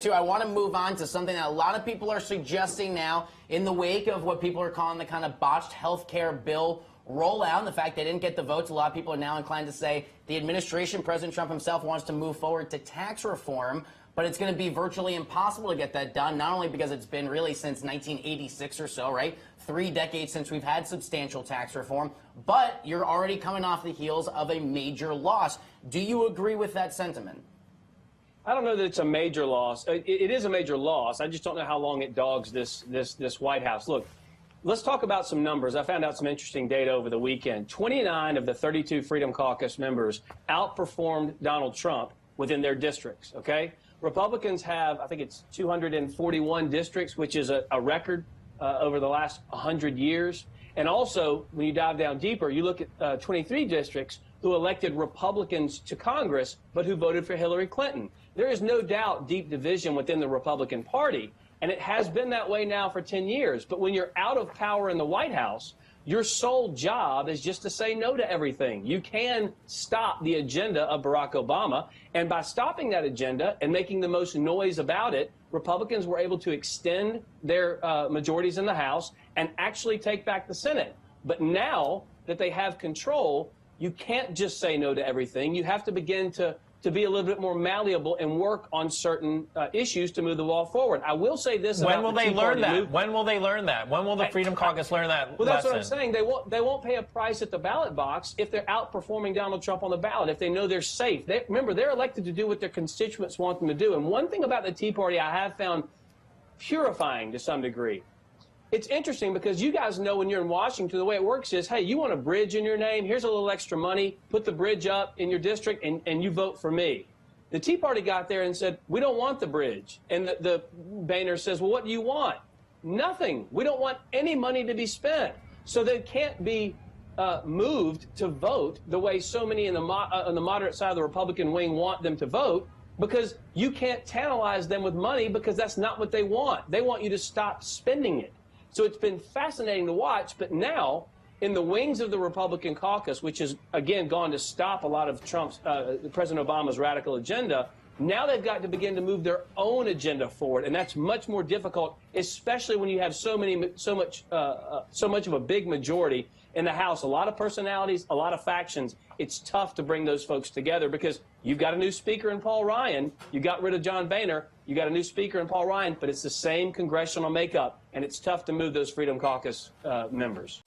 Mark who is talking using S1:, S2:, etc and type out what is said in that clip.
S1: I want to move on to something that a lot of people are suggesting now in the wake of what people are calling the kind of botched health care bill rollout, and the fact they didn't get the votes. A lot of people are now inclined to say the administration, President Trump himself, wants to move forward to tax reform, but it's going to be virtually impossible to get that done, not only because it's been really since 1986 or so, right? 3 decades since we've had substantial tax reform, but you're already coming off the heels of a major loss. Do you agree with that sentiment?
S2: I don't know that it's a major loss. It is a major loss. I just don't know how long it dogs this White House. Look, let's talk about some numbers. I found out some interesting data over the weekend. 29 of the 32 Freedom Caucus members outperformed Donald Trump within their districts, okay? Republicans have, I think it's 241 districts, which is a record over the last 100 years. And also, when you dive down deeper, you look at 23 districts who elected Republicans to Congress, but who voted for Hillary Clinton. There is no doubt deep division within the Republican Party, and it has been that way now for 10 years. But when you're out of power in the White House, your sole job is just to say no to everything. You can stop the agenda of Barack Obama, and by stopping that agenda and making the most noise about it, Republicans were able to extend their majorities in the House and actually take back the Senate. But now that they have control, you can't just say no to everything. You have to begin to be a little bit more malleable and work on certain issues to move the ball forward. I will say this about
S3: when will they learn that? When will they learn that? When will the Freedom Caucus learn that?
S2: Well, that's what I'm saying. They won't pay a price at the ballot box if they're outperforming Donald Trump on the ballot, if they know they're safe. Remember, they're elected to do what their constituents want them to do. And one thing about the Tea Party I have found purifying to some degree, it's interesting because you guys know when you're in Washington, the way it works is, hey, you want a bridge in your name, here's a little extra money, put the bridge up in your district, and you vote for me. The Tea Party got there and said, we don't want the bridge. And the Boehner says, well, what do you want? Nothing. We don't want any money to be spent. So they can't be moved to vote the way so many on the moderate side of the Republican wing want them to vote, because you can't tantalize them with money because that's not what they want. They want you to stop spending it. So it's been fascinating to watch, but now in the wings of the Republican caucus, which has, again, gone to stop a lot of Trump's, President Obama's radical agenda, now they've got to begin to move their own agenda forward, and that's much more difficult, especially when you have so much of a big majority in the House. A lot of personalities, a lot of factions. It's tough to bring those folks together because you've got a new speaker in Paul Ryan. You got rid of John Boehner. You got a new speaker in Paul Ryan, but it's the same congressional makeup, and it's tough to move those Freedom Caucus members.